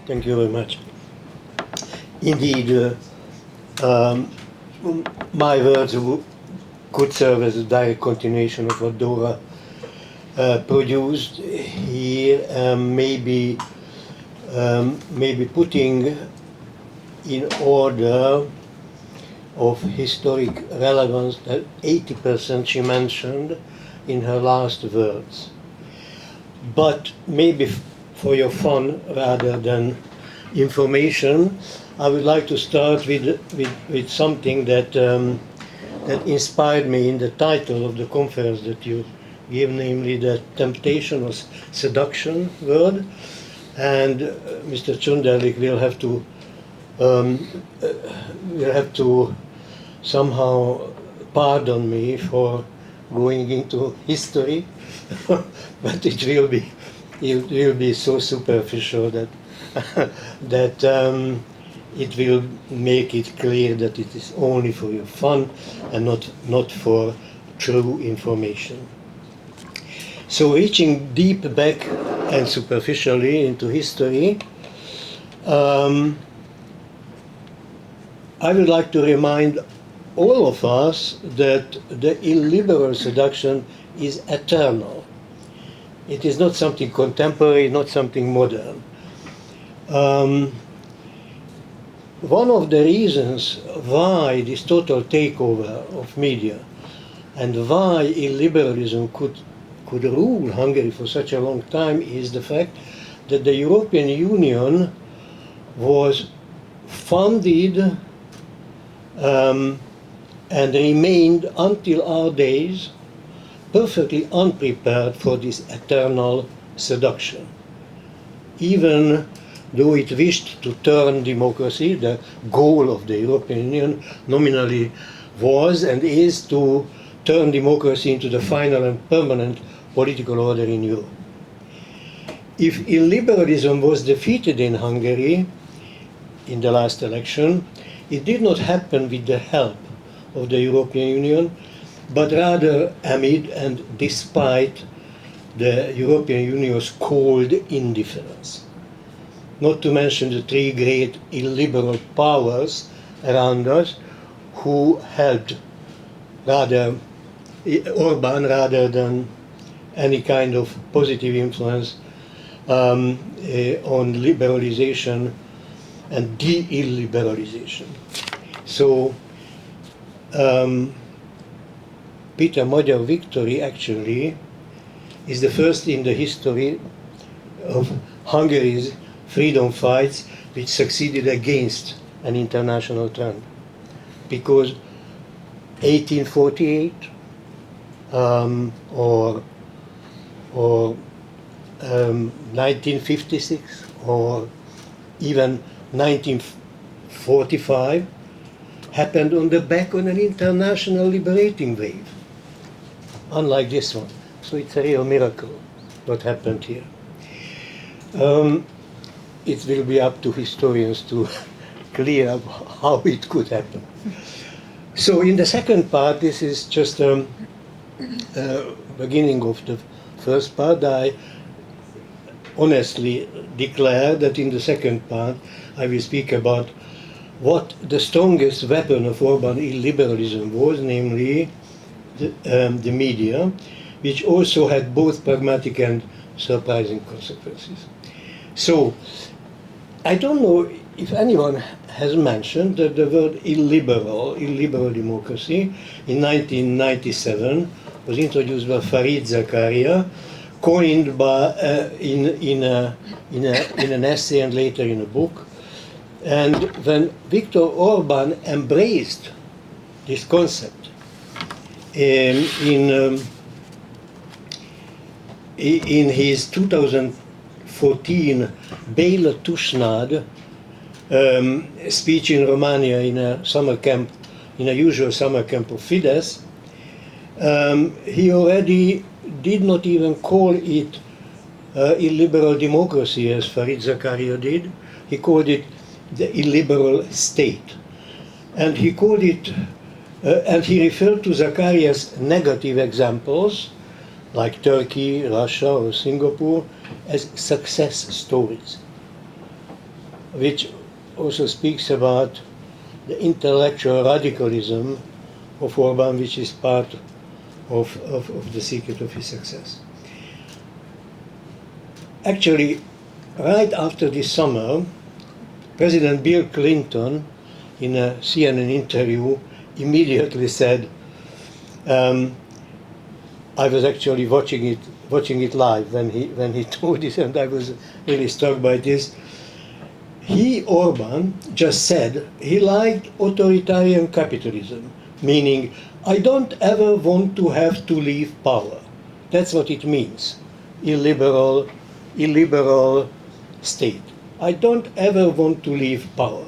Thank you very much. Indeed, my words could serve as a direct continuation of what Dora produced here, maybe putting in order of historic relevance that 80% she mentioned in her last words. But maybe for your fun rather than information, I would like to start with something that inspired me in the title of the conference that you gave, namely the temptation or seduction word. And Mr. Chunderlik will have to somehow pardon me for going into history, but it will be so superficial that it will make it clear that it is only for your fun and not for true information. So reaching deep back and superficially into history, I would like to remind all of us that the illiberal seduction is eternal. It is not something contemporary, not something modern. One of the reasons why this total takeover of media and why illiberalism could rule Hungary for such a long time is the fact that the European Union was founded and remained until our days perfectly unprepared for this eternal seduction. Even though it wished to turn democracy, the goal of the European Union nominally was and is to turn democracy into the final and permanent political order in Europe. If illiberalism was defeated in Hungary in the last election, it did not happen with the help of the European Union, but rather amid and despite the European Union's cold indifference. Not to mention the three great illiberal powers around us who helped Orban rather than any kind of positive influence on liberalization and de-illiberalization. So Peter Magyar victory actually is the first in the history of Hungary's freedom fights which succeeded against an international trend. Because 1848 or 1956 or even 1945 happened on the back of an international liberating wave, unlike this one. So it's a real miracle what happened here. It will be up to historians to clear up how it could happen. So in the second part, this is just a beginning of the first part. I honestly declare that in the second part I will speak about what the strongest weapon of Orban illiberalism was, namely the media, which also had both pragmatic and surprising consequences. So I don't know if anyone has mentioned that the word illiberal democracy in 1997 was introduced by Farid Zakaria, coined by in an essay and later in a book. And when Viktor Orban embraced this concept in his 2014 Béla Tusnád speech in Romania in a summer camp, in a usual summer camp of Fidesz, he already did not even call it illiberal democracy as Farid Zakaria did. He called it the illiberal state. And he called it, and he referred to Zakaria's negative examples, like Turkey, Russia, or Singapore, as success stories. which also speaks about the intellectual radicalism of Orban, which is part of the secret of his success. Actually, right after this summer, President Bill Clinton, in a CNN interview, immediately said, I was actually watching it live when he told this, and I was really struck by this. Orban, just said he liked authoritarian capitalism, meaning I don't ever want to have to leave power. That's what it means, illiberal state. I don't ever want to leave power.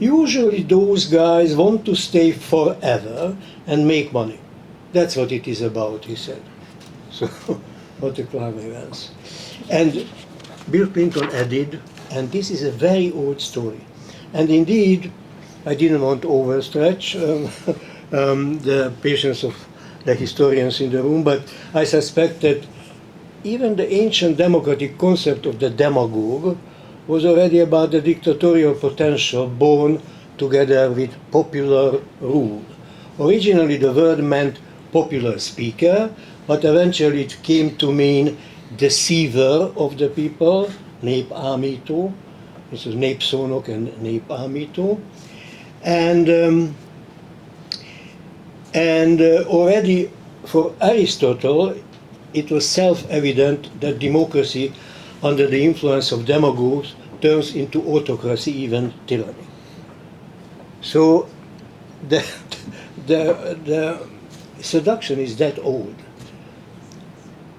Usually those guys want to stay forever and make money. That's what it is about, he said. So, what a cleverance. And Bill Clinton added, and this is a very old story. And indeed, I didn't want to overstretch the patience of the historians in the room, but I suspect that even the ancient democratic concept of the demagogue was already about the dictatorial potential born together with popular rule. Originally the word meant popular speaker, but eventually it came to mean deceiver of the people, népámító. This is népszónok and népámító. And already for Aristotle, it was self-evident that democracy under the influence of demagogues turns into autocracy, even tyranny. So the seduction is that old.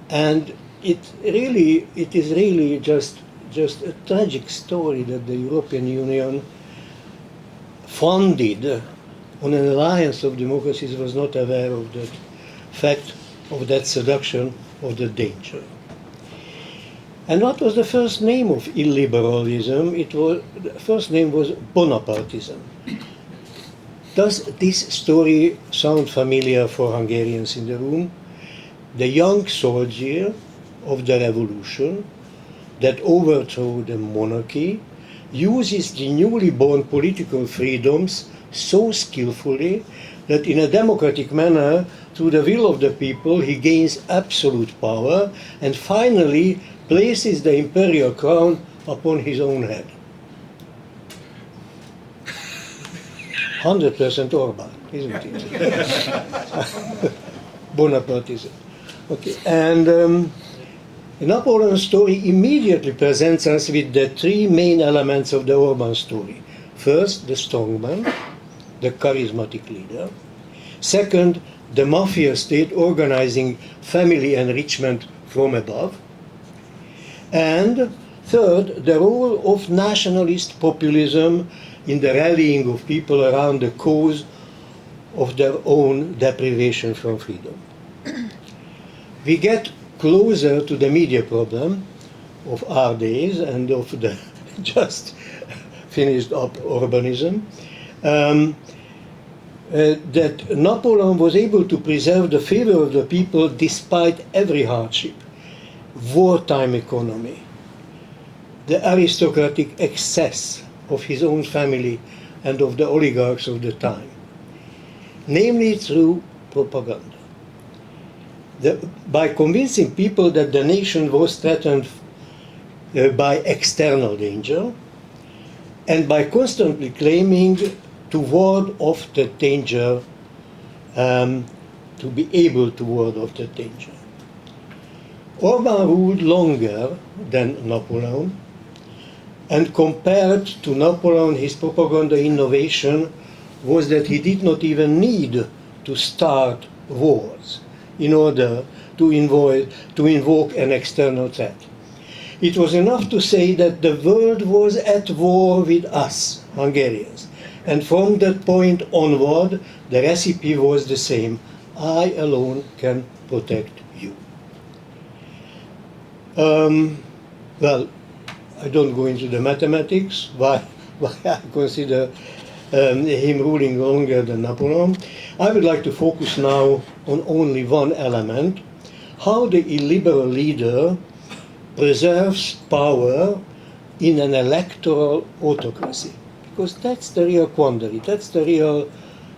And it is really just a tragic story that the European Union founded on an alliance of democracies was not aware of that fact, of that seduction, of the danger. And what was the first name of illiberalism? The first name was Bonapartism. Does this story sound familiar for Hungarians in the room? The young soldier of the revolution that overthrew the monarchy uses the newly born political freedoms so skillfully that in a democratic manner, through the will of the people, he gains absolute power and finally places the imperial crown upon his own head. 100% Orban, isn't it? Bonapartism. Okay, and Napoleon's story immediately presents us with the three main elements of the Orban story. First, the strongman, the charismatic leader. Second, the mafia state organizing family enrichment from above. And third, the role of nationalist populism in the rallying of people around the cause of their own deprivation from freedom. We get closer to the media problem of our days and of the just finished up urbanism, that Napoleon was able to preserve the favor of the people despite every hardship. Wartime economy, the aristocratic excess of his own family and of the oligarchs of the time, namely through propaganda. By convincing people that the nation was threatened by external danger, and by constantly claiming to ward off the danger, to be able to ward off the danger. Orban ruled longer than Napoleon, and compared to Napoleon, his propaganda innovation was that he did not even need to start wars in order to invoke an external threat. It was enough to say that the world was at war with us, Hungarians. And from that point onward, the recipe was the same. I alone can protect you. Well, I don't go into the mathematics, why I consider him ruling longer than Napoleon. I would like to focus now on only one element, how the illiberal leader preserves power in an electoral autocracy. Because that's the real quandary, that's the real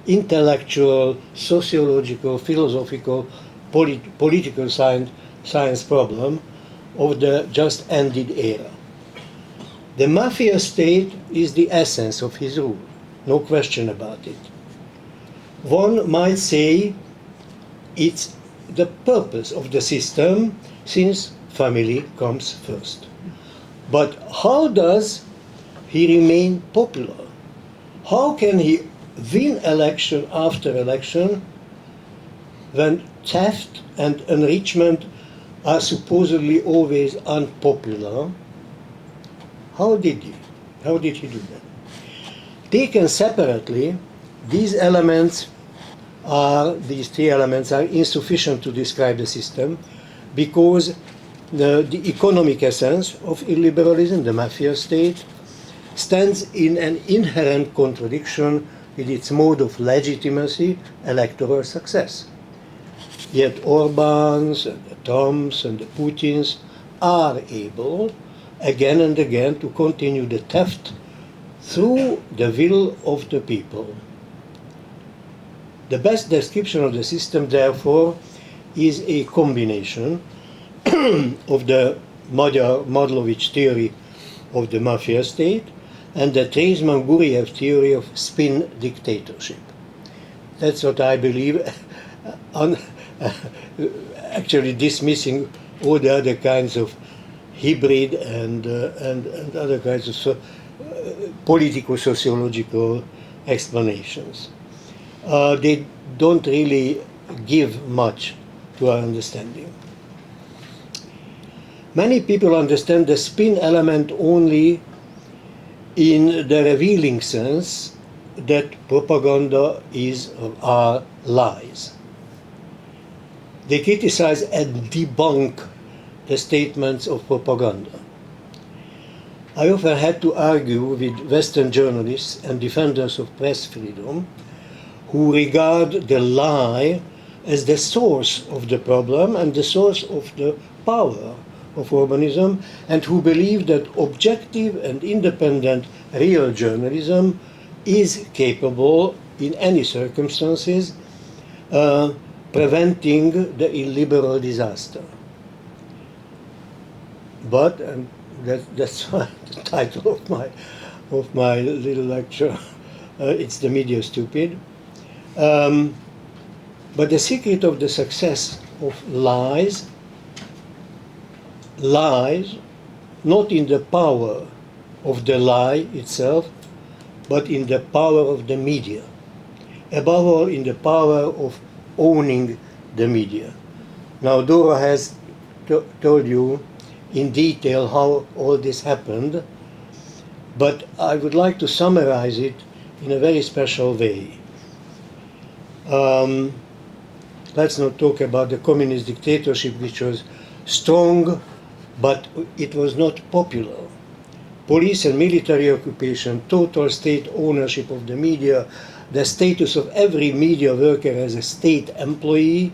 intellectual, sociological, philosophical, political science problem of the just ended era. The mafia state is the essence of his rule, no question about it. One might say it's the purpose of the system, since family comes first. But how does he remain popular? How can he win election after election when theft and enrichment are supposedly always unpopular? How did he do that? Taken separately, these three elements are insufficient to describe the system, because the economic essence of illiberalism, the mafia state, stands in an inherent contradiction with its mode of legitimacy, electoral success. Yet Orbáns and the Trumps and the Putins are able again and again to continue the theft through the will of the people. The best description of the system, therefore, is a combination of the Madlovich theory of the mafia state and the Treisman-Guriev theory of spin dictatorship. That's what I believe, actually dismissing all the other kinds of hybrid and other kinds of politico-sociological explanations. They don't really give much to our understanding. Many people understand the spin element only in the revealing sense that propaganda are lies. They criticize and debunk the statements of propaganda. I often had to argue with Western journalists and defenders of press freedom who regard the lie as the source of the problem and the source of the power of urbanism, and who believe that objective and independent real journalism is capable, in any circumstances, preventing the illiberal disaster. But, and that's the title of my little lecture, it's the media stupid. But the secret of the success of lies lies not in the power of the lie itself, but in the power of the media. Above all, in the power of owning the media. Now, Dora has told you in detail how all this happened, but I would like to summarize it in a very special way. Let's not talk about the communist dictatorship, which was strong, but it was not popular. Police and military occupation, total state ownership of the media, the status of every media worker as a state employee,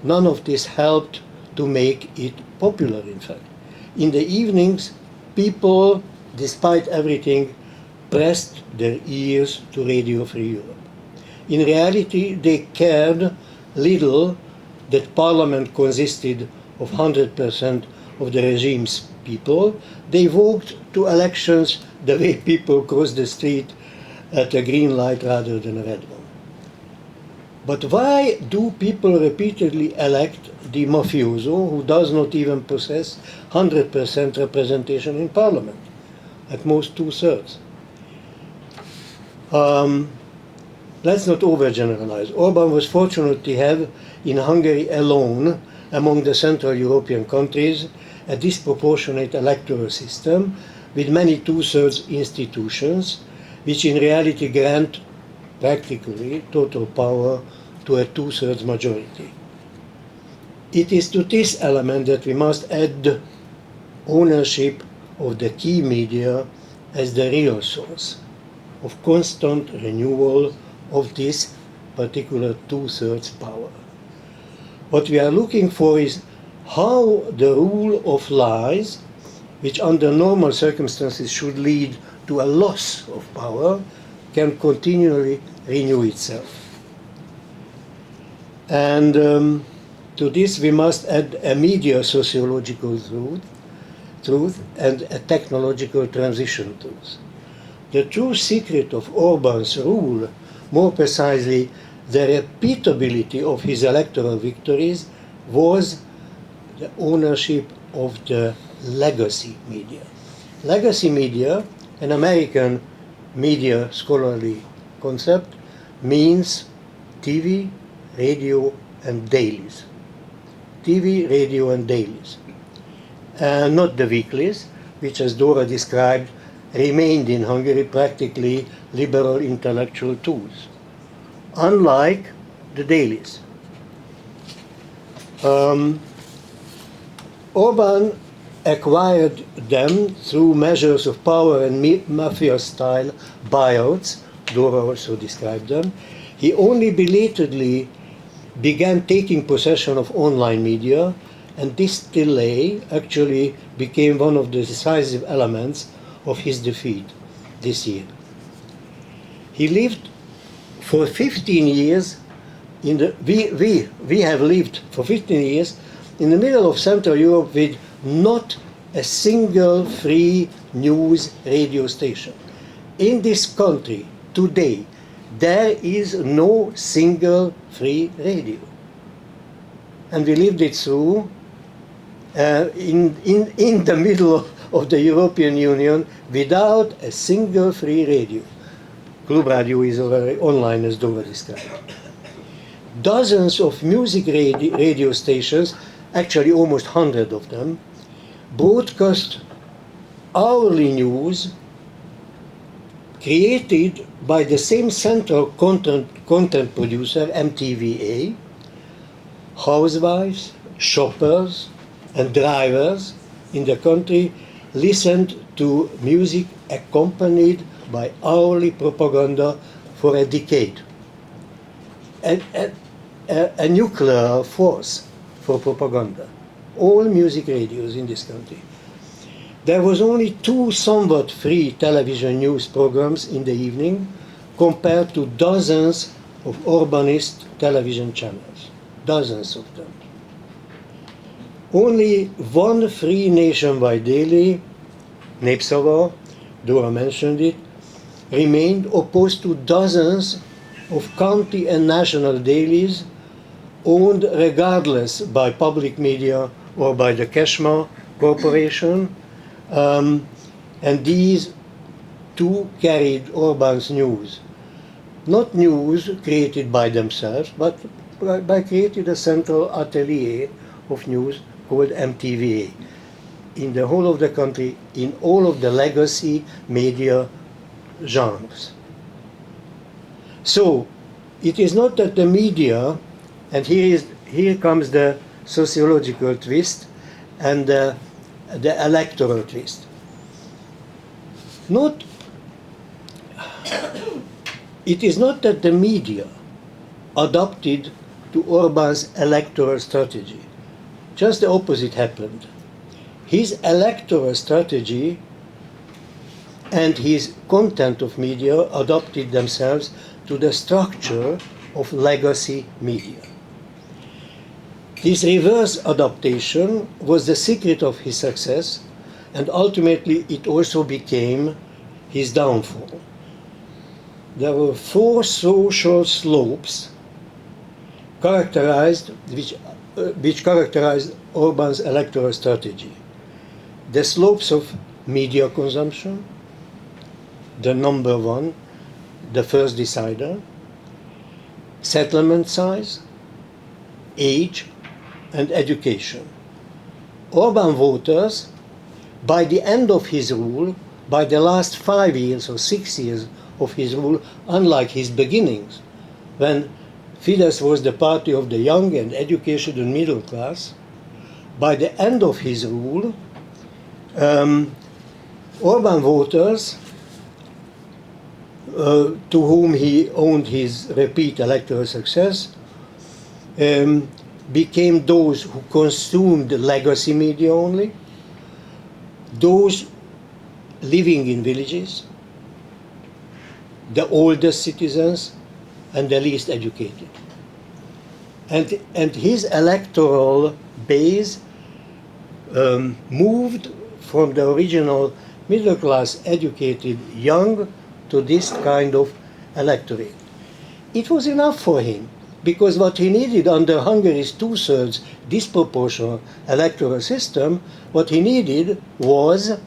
none of this helped to make it popular, in fact. In the evenings, people, despite everything, pressed their ears to Radio Free Europe. In reality, they cared little that Parliament consisted of 100% of the regime's people. They walked to elections the way people cross the street at a green light rather than a red one. But why do people repeatedly elect the mafioso who does not even possess 100% representation in Parliament? At most 2/3. Let's not overgeneralize. Orban was fortunate to have in Hungary alone, among the Central European countries, a disproportionate electoral system with many 2/3 institutions, which in reality grant practically total power to a 2/3 majority. It is to this element that we must add ownership of the key media as the real source of constant renewal of this particular 2/3 power. What we are looking for is how the rule of lies which under normal circumstances should lead to a loss of power, can continually renew itself. And to this we must add a media sociological truth and a technological transition truth. The true secret of Orbán's rule, more precisely the repeatability of his electoral victories, was the ownership of the legacy media. Legacy media, an American media scholarly concept, means TV, radio, and dailies. TV, radio, and dailies. Not the weeklies, which, as Dora described, remained in Hungary practically liberal intellectual tools, unlike the dailies. Orbán acquired them through measures of power and mafia-style buyouts. Dora also described them. He only belatedly began taking possession of online media, and this delay actually became one of the decisive elements of his defeat this year. He lived for 15 years in the, we have lived for 15 years in the middle of Central Europe with not a single free news radio station. In this country today, there is no single free radio. And we lived it through in the middle of the European Union without a single free radio. Club Radio is already online, as Dora described. Dozens of music radio stations, actually almost 100 of them, broadcast hourly news created by the same central content producer, MTVA. Housewives, shoppers, and drivers in the country listened to music accompanied by hourly propaganda for a decade. A nuclear force for propaganda. All music radios in this country. There was only 2 somewhat free television news programs in the evening compared to dozens of Orbánist television channels. Dozens of them. Only one free nationwide daily, Népszava, Dora mentioned it, remained, opposed to dozens of county and national dailies owned regardless by public media or by the Keshma Corporation, and these 2 carried Orbán's news. Not news created by themselves, but by creating a central atelier of news called MTVA in the whole of the country, in all of the legacy media genres. So it is not that the media, and here comes the sociological twist and the electoral twist. It is not that the media adopted to Orbán's electoral strategy. Just the opposite happened. His electoral strategy and his content of media adopted themselves to the structure of legacy media. This reverse adaptation was the secret of his success, and ultimately it also became his downfall. There were 4 social slopes which characterized Orbán's electoral strategy. The slopes of media consumption, the number 1, the first decider, settlement size, age, and education. Orbán voters, by the end of his rule, by the last 5 years or 6 years of his rule, unlike his beginnings, when Fidesz was the party of the young and educated and middle class, by the end of his rule, Orbán voters, to whom he owed his repeat electoral success, became those who consumed legacy media only, those living in villages, the oldest citizens, and the least educated. And his electoral base moved from the original middle class educated young to this kind of electorate. It was enough for him, because what he needed under Hungary's two-thirds disproportional electoral system, what he needed was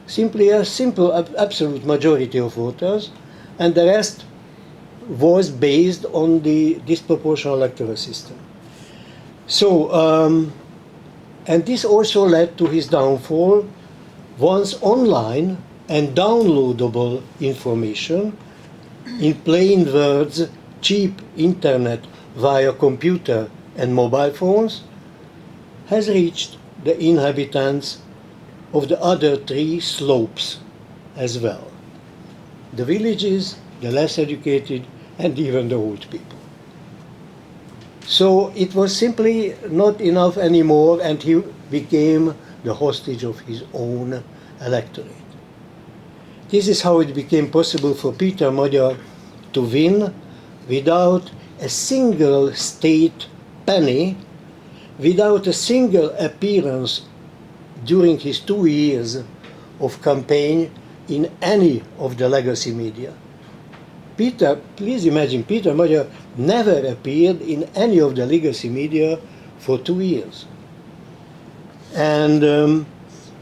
simply a simple absolute majority of voters, and the rest was based on the disproportional electoral system. So, and this also led to his downfall. Once online and downloadable information, in plain words, cheap internet via computer and mobile phones, has reached the inhabitants of the other three slopes as well: the villages, the less educated, and even the old people. So it was simply not enough anymore, and he became the hostage of his own electorate. This is how it became possible for Peter Magyar to win without a single state penny, without a single appearance during his 2 years of campaign in any of the legacy media. Please imagine, Peter Magyar never appeared in any of the legacy media for 2 years. And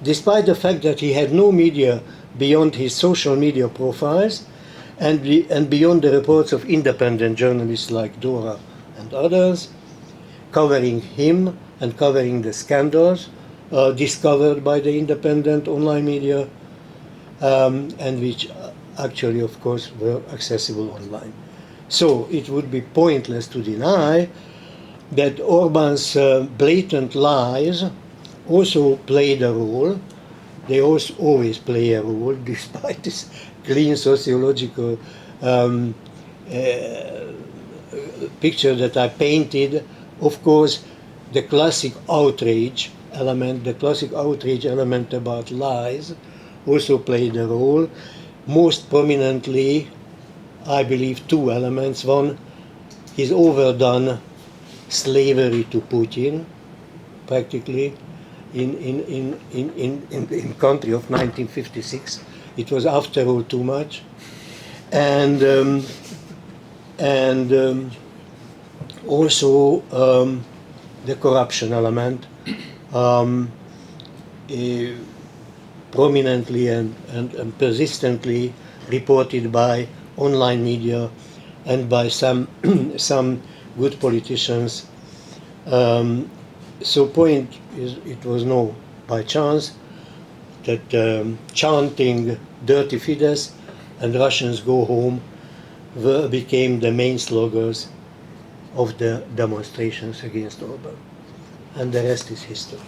despite the fact that he had no media beyond his social media profiles and beyond the reports of independent journalists like Dora and others, covering him and covering the scandals discovered by the independent online media, and which actually, of course, were accessible online. So it would be pointless to deny that Orbán's blatant lies also played a role. They also always play a role, despite this clean sociological picture that I painted. Of course, the classic outrage element about lies also played a role. Most prominently, I believe, two elements. One, his overdone slavery to Putin, practically, in country of 1956. It was, after all, too much. And also the corruption element, prominently and persistently reported by online media and by some good politicians. So point is, it was no by chance that chanting "Dirty Fidesz" and "Russians go home" became the main slogans of the demonstrations against Orbán. And the rest is history.